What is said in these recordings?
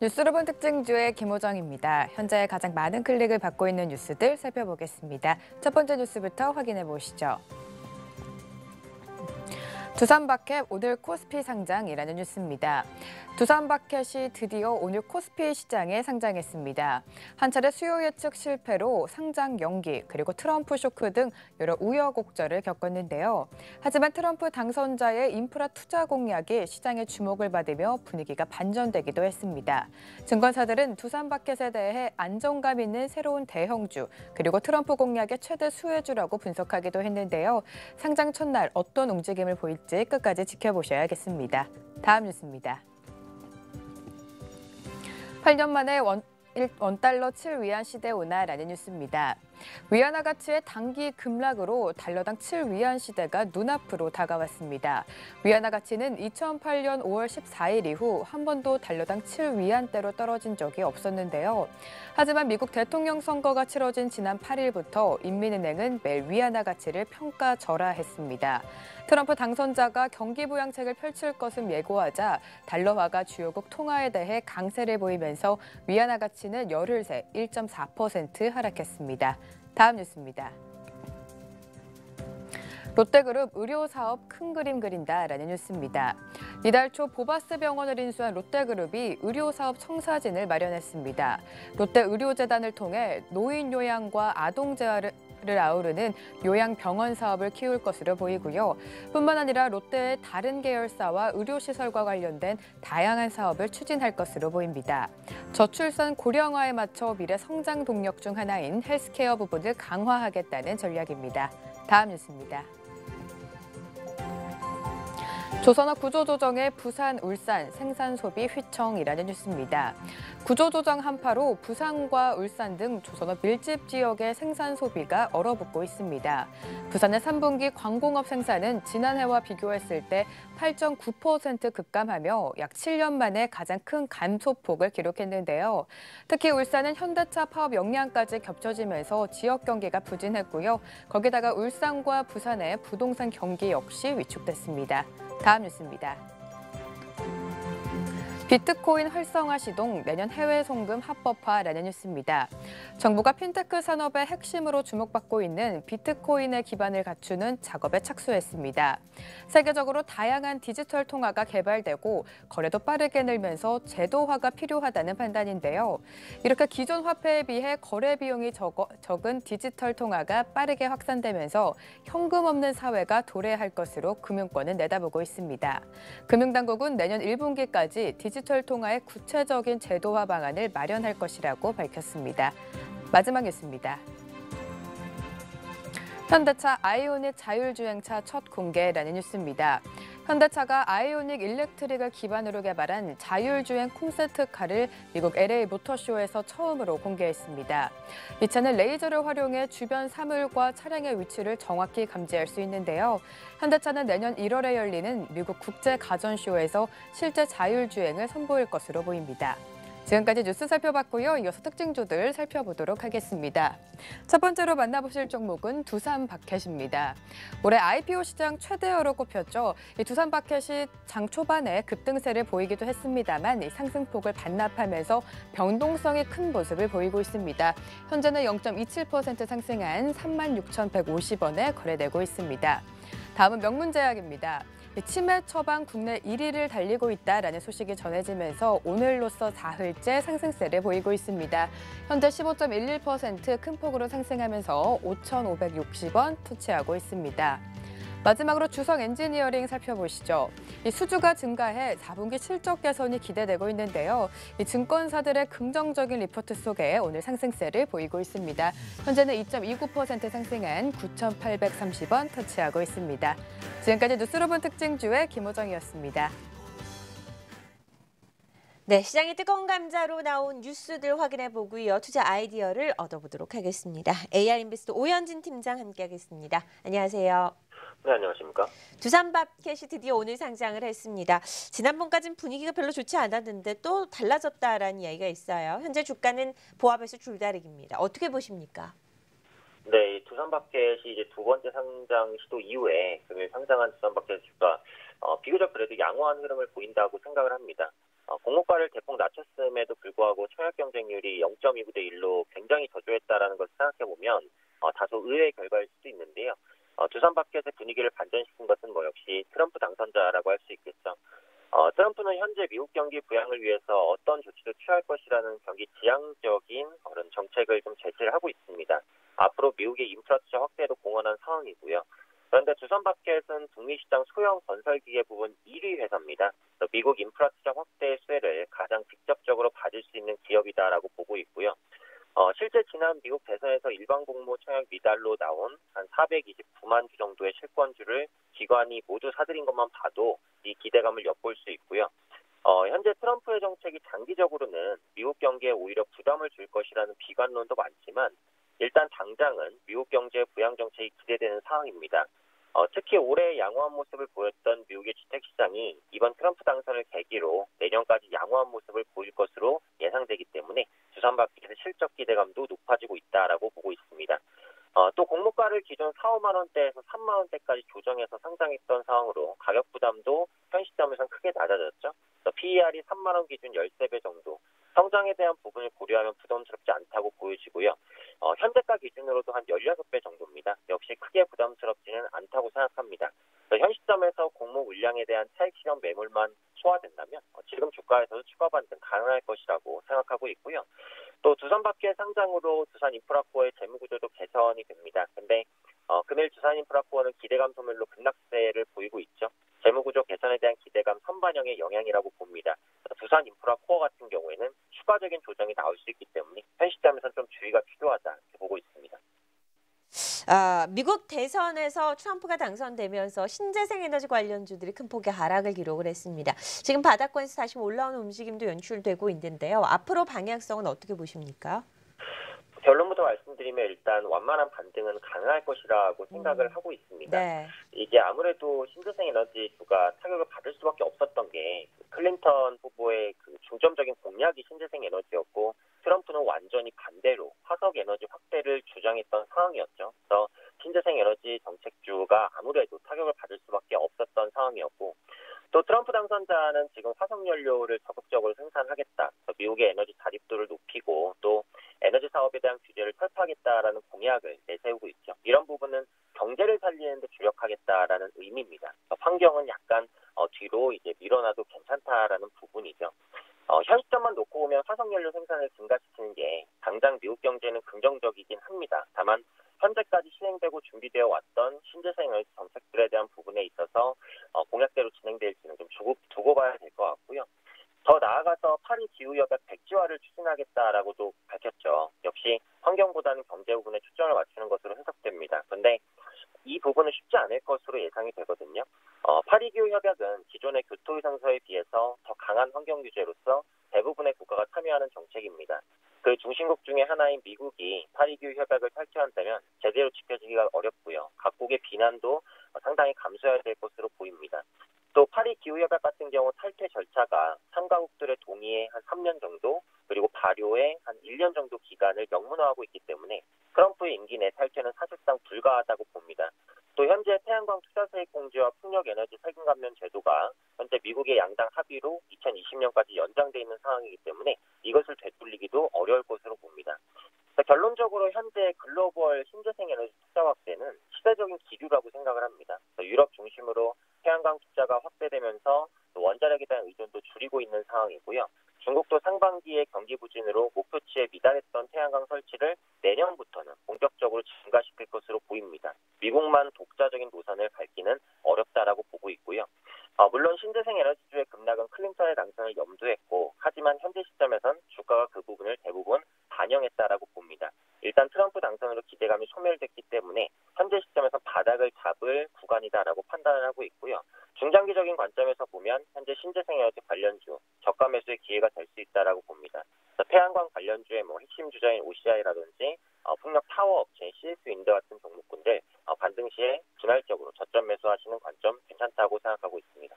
뉴스로 본 특징주의 김호정입니다. 현재 가장 많은 클릭을 받고 있는 뉴스들 살펴보겠습니다. 첫 번째 뉴스부터 확인해 보시죠. 두산바켓 오늘 코스피 상장이라는 뉴스입니다. 두산바켓이 드디어 오늘 코스피 시장에 상장했습니다. 한 차례 수요 예측 실패로 상장 연기, 그리고 트럼프 쇼크 등 여러 우여곡절을 겪었는데요. 하지만 트럼프 당선자의 인프라 투자 공약이 시장의 주목을 받으며 분위기가 반전되기도 했습니다. 증권사들은 두산바켓에 대해 안정감 있는 새로운 대형주, 그리고 트럼프 공약의 최대 수혜주라고 분석하기도 했는데요. 상장 첫날 어떤 움직임을 보일지 끝까지 지켜보셔야겠습니다. 다음 뉴스입니다. 8년 만에 원달러 7위안 시대 오나라는 뉴스입니다. 위안화 가치의 단기 급락으로 달러당 7위안 시대가 눈앞으로 다가왔습니다. 위안화 가치는 2008년 5월 14일 이후 한 번도 달러당 7위안대로 떨어진 적이 없었는데요. 하지만 미국 대통령 선거가 치러진 지난 8일부터 인민은행은 매일 위안화 가치를 평가절하했습니다. 트럼프 당선자가 경기 부양책을 펼칠 것을 예고하자 달러화가 주요국 통화에 대해 강세를 보이면서 위안화 가치는 열흘 새 1.4% 하락했습니다. 다음 뉴스입니다. 롯데그룹 의료사업 큰 그림 그린다라는 뉴스입니다. 이달 초 보바스 병원을 인수한 롯데그룹이 의료사업 청사진을 마련했습니다. 롯데의료재단을 통해 노인 요양과 아동 재활을 아우르는 요양병원 사업을 키울 것으로 보이고요. 뿐만 아니라 롯데의 다른 계열사와 의료시설과 관련된 다양한 사업을 추진할 것으로 보입니다. 저출산 고령화에 맞춰 미래 성장 동력 중 하나인 헬스케어 부분을 강화하겠다는 전략입니다. 다음 뉴스입니다. 조선업 구조조정의 부산, 울산 생산 소비 휘청이라는 뉴스입니다. 구조조정 한파로 부산과 울산 등 조선업 밀집 지역의 생산 소비가 얼어붙고 있습니다. 부산의 3분기 광공업 생산은 지난해와 비교했을 때 8.9% 급감하며 약 7년 만에 가장 큰 감소폭을 기록했는데요. 특히 울산은 현대차 파업 역량까지 겹쳐지면서 지역 경기가 부진했고요. 거기다가 울산과 부산의 부동산 경기 역시 위축됐습니다. 다음 뉴스입니다. 비트코인 활성화 시동, 내년 해외 송금 합법화라는 뉴스입니다. 정부가 핀테크 산업의 핵심으로 주목받고 있는 비트코인의 기반을 갖추는 작업에 착수했습니다. 세계적으로 다양한 디지털 통화가 개발되고 거래도 빠르게 늘면서 제도화가 필요하다는 판단인데요. 이렇게 기존 화폐에 비해 거래 비용이 적은 디지털 통화가 빠르게 확산되면서 현금 없는 사회가 도래할 것으로 금융권은 내다보고 있습니다. 금융당국은 내년 1분기까지 디지털 통화의 구체적인 제도화 방안을 마련할 것이라고 밝혔습니다. 마지막 뉴스입니다. 현대차 아이오닉 자율주행차 첫 공개라는 뉴스입니다. 현대차가 아이오닉 일렉트릭을 기반으로 개발한 자율주행 콘셉트카를 미국 LA 모터쇼에서 처음으로 공개했습니다. 이 차는 레이저를 활용해 주변 사물과 차량의 위치를 정확히 감지할 수 있는데요. 현대차는 내년 1월에 열리는 미국 국제가전쇼에서 실제 자율주행을 선보일 것으로 보입니다. 지금까지 뉴스 살펴봤고요. 이어서 특징주들 살펴보도록 하겠습니다. 첫 번째로 만나보실 종목은 두산바켓입니다. 올해 IPO 시장 최대어로 꼽혔죠. 이 두산바켓이 장 초반에 급등세를 보이기도 했습니다만 이 상승폭을 반납하면서 변동성이 큰 모습을 보이고 있습니다. 현재는 0.27% 상승한 36,150원에 거래되고 있습니다. 다음은 명문제약입니다. 치매 처방 국내 1위를 달리고 있다라는 소식이 전해지면서 오늘로써 사흘째 상승세를 보이고 있습니다. 현재 15.11% 큰 폭으로 상승하면서 5,560원 터치하고 있습니다. 마지막으로 주성 엔지니어링 살펴보시죠. 이 수주가 증가해 4분기 실적 개선이 기대되고 있는데요. 이 증권사들의 긍정적인 리포트 속에 오늘 상승세를 보이고 있습니다. 현재는 2.29% 상승한 9,830원 터치하고 있습니다. 지금까지 뉴스로 본 특징주의 김호정이었습니다. 네, 시장의 뜨거운 감자로 나온 뉴스들 확인해 보고요. 투자 아이디어를 얻어보도록 하겠습니다. AR인베스트 오현진 팀장 함께하겠습니다. 안녕하세요. 네, 안녕하십니까. 두산바켓이 드디어 오늘 상장을 했습니다. 지난번까지는 분위기가 별로 좋지 않았는데 또 달라졌다라는 이야기가 있어요. 현재 주가는 보합에서 줄다리기입니다. 어떻게 보십니까? 네, 이 두산바켓이 이제 두 번째 상장 시도 이후에 금요일 상장한 두산마켓 주가 비교적 그래도 양호한 흐름을 보인다고 생각을 합니다. 공모가를 대폭 낮췄음에도 불구하고 청약 경쟁률이 0.29대 1로 굉장히 저조했다라는 것을 생각해보면 다소 의외의 결과일 수도 있는데요. 두산마켓의 분위기를 반전시킨 것은 역시 트럼프 당선자라고 할 수 있겠죠. 트럼프는 현재 미국 경기 부양을 위해서 어떤 조치도 취할 것이라는 경기 지향적인 그런 정책을 좀 제시를 하고 있습니다. 앞으로 미국의 인프라 투자 확대에도 공헌한 상황이고요. 그런데 두산마켓은 북미 시장 소형 건설기계 부분 1위 회사입니다. 미국 인프라 투자 확대의 수혜를 가장 직접적으로 받을 수 있는 기업이다라고 보고 있고요. 실제 지난 미국 대선에서 일반 공모 청약 미달로 나온 한 429만 주 정도의 실권주를 기관이 모두 사들인 것만 봐도 이 기대감을 엿볼 수 있고요. 현재 트럼프의 정책이 장기적으로는 미국 경기에 오히려 부담을 줄 것이라는 비관론도 많지만 일단 당장은 미국 경제의 부양 정책이 기대되는 상황입니다. 특히 올해 양호한 모습을 보였던 미국의 주택시장이 이번 트럼프 당선을 계기로 내년까지 양호한 모습을 보일 것으로 예상되기 때문에 두산마켓의 실적 기대감도 높아지고 있다라고 보고 있습니다. 또 공모가를 기존 4, 5만 원대에서 3만 원대까지 조정해서 상장했던 상황으로 가격 부담도 현 시점에서는 크게 낮아졌죠. PER이 3만 원 기준 13배 정도. 성장에 대한 부분을 고려하면 부담스럽지 않다고 보여지고요. 현재가 기준으로도 한 16배 정도입니다. 역시 크게 부담스럽지는 않다고 생각합니다. 현 시점에서 공모 물량에 대한 차익 실현 매물만 소화된다면 지금 주가에서도 추가 반등 가능할 것이라고 생각하고 있고요. 또 두산마켓 상장으로 두산인프라코어의 재무구조도 개선이 됩니다. 근데 금일 두산인프라코어는 기대감 소멸로 급락세를 보이고 있죠. 재무구조 개선에 대한 기대감 선반영의 영향이라고 봅니다. 두산인프라코어 같은 경우에는 추가적인 조정이 나올 수 있기 때문에 현 시점에서는 좀 주의가 필요하다 이렇게 보고 있습니다. 미국 대선에서 트럼프가 당선되면서 신재생 에너지 관련주들이 큰 폭의 하락을 기록을 했습니다. 지금 바닥권에서 다시 올라오는 움직임도 연출되고 있는데요. 앞으로 방향성은 어떻게 보십니까? 결론부터 말씀드리면 일단 완만한 반등은 가능할 것이라고 생각을 하고 있습니다. 네. 이게 아무래도 신재생 에너지주가 타격을 받을 수밖에 없었던 게 클린턴 후보의 그 중점적인 공약이 신재생 에너지였고 트럼프는 완전히 반대로 화석 에너지 확대를 주장했던 상황이었죠. 그래서 신재생 에너지 정책주가 아무래도 타격을 받을 수밖에 없었던 상황이었고 또 트럼프 당선자는 지금 화석연료를 적극적으로 생산하겠다. 미국의 에너지 자립도를 높이고 또 에너지 사업에 대한 규제를 철폐하겠다라는 공약을 내세우고 있죠. 이런 부분은 경제를 살리는 데 주력하겠다라는 의미입니다. 환경은 약간 뒤로 이제 밀어놔도 괜찮다라는 부분이죠. 현 시점만 놓고 보면 화석연료 생산을 증가시키는 게 당장 미국 경제는 긍정적이긴 합니다. 다만 현재까지 진행되고 준비되어 왔던 신재생 에너지 정책들에 대한 부분에 있어서 공약대로 진행될지는 좀 두고 봐야 될 것 같고요. 더 나아가서 파리 기후협약 백지화를 추진하겠다라고도 밝혔죠. 역시 환경보다는 경제 부분에 초점을 맞추는 것으로 해석됩니다. 그런데 이 부분은 쉽지 않을 것으로 예상이 되거든요. 파리 기후협약은 기존의 교토의정서에 비해서 더 강한 환경 규제로서 대부분의 국가가 참여하는 정책입니다. 그 중심국 중에 하나인 미국이 파리 기후협약을 탈퇴한다면 제대로 지켜지기가 어렵고요. 각국의 비난도 상당히 감수해야 될 것으로 보입니다. 또 파리 기후협약 같은 경우 탈퇴 절차가 3가국들의 동의에 한 3년 정도 그리고 발효에 한 1년 정도 기간을 명문화하고 있기 때문에 트럼프의 임기 내 탈퇴는 사실상 불가하다고 봅니다. 또 현재 태양광 투자세액 공제와 풍력에너지 세금 감면 제도가 현재 미국의 양당 합의로 2020년까지 연장돼 있는 상황이기 때문에 이것을 되돌리기도 어려울 것으로 봅니다. 결론적으로 현재 글로벌 신재생 에너지 투자 확대는 시대적인 기류라고 생각을 합니다. 유럽 중심으로 태양광 투자가 확대되면서 원자력에 대한 의존도 줄이고 있는 상황이고요. 중국도 상반기에 경기 부진으로 목표치에 미달했던 태양광 설치를 내년부터는 본격적으로 증가시킬 것으로 보입니다. 미국만 독자적인 노선을 밟기는 어렵다라고 보고 있고요. 물론 신재생 에너지주의 급락은 클린턴의 당선을 염두했고 하지만 현재 시점에선 주가가 그 부분을 대부분 반영했다라고 봅니다. 일단 트럼프 당선으로 기대감이 소멸됐기 때문에 현재 시점에서 바닥을 잡을 구간이다라고 판단을 하고 있고요. 중장기적인 관점에서 보면 현재 신재생 에너지 관련주 저가 매수의 기회가 될 수 있다라고 봅니다. 태양광 관련주의 핵심 주자인 OCI라든지 풍력 타워 업체인 CS 윈드 같은 종목군들 반등 시에 분할적으로 저점 매수하시는 관점 괜찮다고 생각하고 있습니다.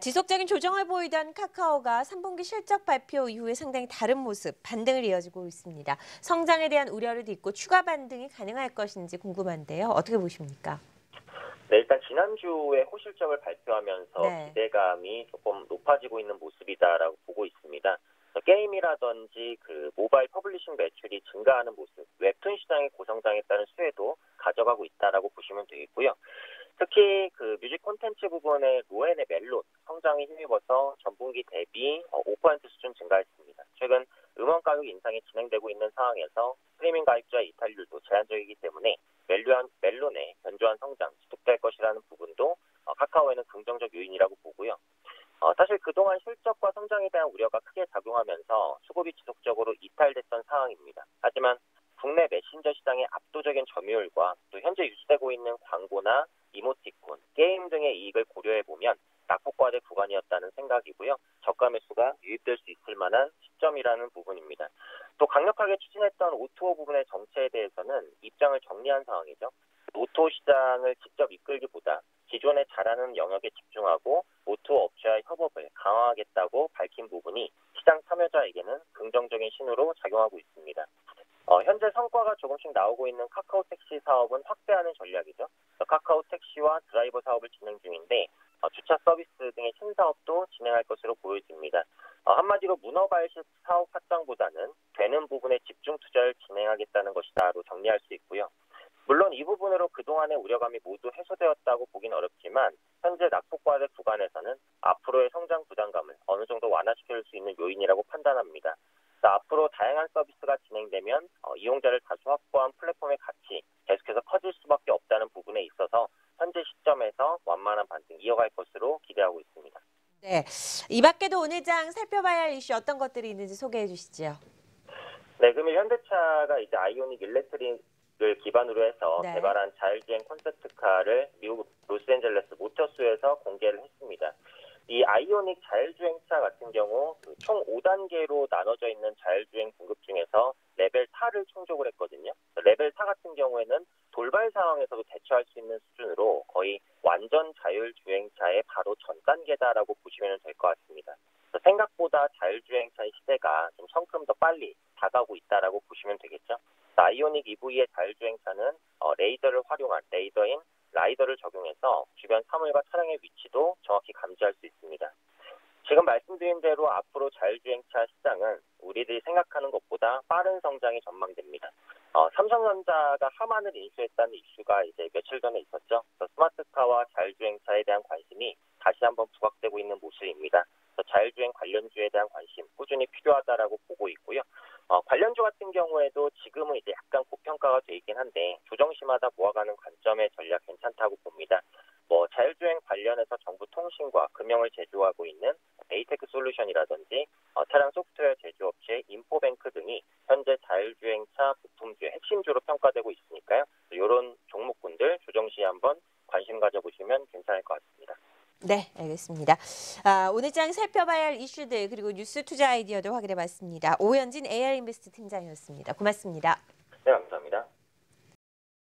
지속적인 조정을 보이던 카카오가 3분기 실적 발표 이후에 상당히 다른 모습, 반등을 이어지고 있습니다. 성장에 대한 우려를 딛고 추가 반등이 가능할 것인지 궁금한데요. 어떻게 보십니까? 네, 일단 지난주에 호실적을 발표하면서 네. 기대감이 조금 높아지고 있는 모습이다라고 보고 있습니다. 게임이라든지 그 모바일 퍼블리싱 매출이 증가하는 모습, 웹툰 시장의 고성장에 따른 수혜도 가져가고 있다라고 보시면 되겠고요. 특히 그 뮤직 콘텐츠 부분의 로엔의 멜론 성장이 힘입어서 전분기 대비 5% 수준 증가했습니다. 최근 음원 가격 인상이 진행되고 있는 상황에서 스트리밍 가입자 이탈률도 제한적이기 때문에 멜론의 견조한 성장 지속될 것이라는 부분도 카카오에는 긍정적 요인이라고 보고요. 사실 그동안 실적과 성장에 대한 우려가 크게 작용하면서 수급이 지속적으로 이탈됐던 상황입니다. 하지만 국내 메신저 시장의 압도적인 점유율과 또 현재 유지되고 있는 광고나 이모티콘, 게임 등의 이익을 고려해보면 낙폭과대 구간이었다는 생각이고요. 저가 매수가 유입될 수 있을 만한 시점이라는 부분입니다. 또 강력하게 추진했던 O2O 부분의 정체에 대해서는 입장을 정리한 상황이죠. O2O 시장을 직접 이끌기보다 기존에 잘하는 영역에 집중하고 O2O 업체와의 협업을 강화하겠다고 밝힌 부분이 시장 참여자에게는 긍정적인 신호로 작용하고 있습니다. 현재 성과가 조금씩 나오고 있는 카카오 택시 사업은 확대하는 전략이죠. 카카오 택시와 드라이버 사업을 진행 중인데 주차 서비스 등의 신사업도 진행할 것으로 보여집니다. 한마디로 문어발식 사업 확장보다는 되는 부분에 집중 투자를 진행하겠다는 것이다로 정리할 수 있고요. 물론 이 부분으로 그동안의 우려감이 모두 해소되었다고 보긴 어렵지만 현재 낙폭과대 구간에서는 앞으로의 성장 부담감을 어느 정도 완화시킬 수 있는 요인이라고 판단합니다. 앞으로 다양한 서비스가 진행되면 이용자를 다수 확보한 플랫폼의 가치 계속해서 커질 수밖에 없다는 부분에 있어서 현재 시점에서 완만한 반등 이어갈 것으로 기대하고 있습니다. 네, 이 밖에도 오늘 장 살펴봐야 할 이슈 어떤 것들이 있는지 소개해 주시죠. 네, 금일 현대차가 이제 아이오닉 일렉트릭을 기반으로 해서 네. 개발한 자율주행 콘셉트카를 미국 로스앤젤레스 모터스에서 공개를 했습니다. 이 아이오닉 자율주행차 같은 경우 총 5단계로 나눠져 있는 자율주행 등급 중에서 레벨 4를 충족을 했거든요. 레벨 4 같은 경우에는 돌발 상황에서도 대처할 수 있는 수준으로 거의 완전 자율주행차의 바로 전 단계다라고 보시면 될 것 같습니다. 생각보다 자율주행차의 시대가 좀 성큼 더 빨리 다가오고 있다라고 보시면 되겠죠. 아이오닉 EV의 자율주행차는 레이더를 활용한 레이더인 라이더를 적용해서 주변 사물과 차량의 위치도 정확히 감지할 수 있습니다. 지금 말씀드린 대로 앞으로 자율주행차 시장은 우리들이 생각하는 것보다 빠른 성장이 전망됩니다. 삼성전자가 하만을 인수했다는 이슈가 이제 며칠 전에 있었죠. 스마트카와 자율주행차에 대한 관심이 다시 한번 부각되고 있는 모습입니다. 자율주행 관련주에 대한 관심 꾸준히 필요하다라고 보고 있고요. 관련주 같은 경우에도 지금은 이제 약간 고평가가 돼 있긴 한데 조정시마다 모아가는 관점의 전략 괜찮다고 봅니다. 자율주행 관련해서 정부 통신과 금융을 제조하고 있는 에이테크 솔루션이라든지 차량 소프트웨어 제조업체 인포뱅크 등이 현재 자율주행차 부품주의 핵심주로 평가되고 있으니까요. 이런 종목군들 조정시에 한번 관심 가져보시면 괜찮을 것 같습니다. 네, 알겠습니다. 오늘 장 살펴봐야 할 이슈들 그리고 뉴스 투자 아이디어도 확인해 봤습니다. 오현진 AR인베스트 팀장이었습니다. 고맙습니다.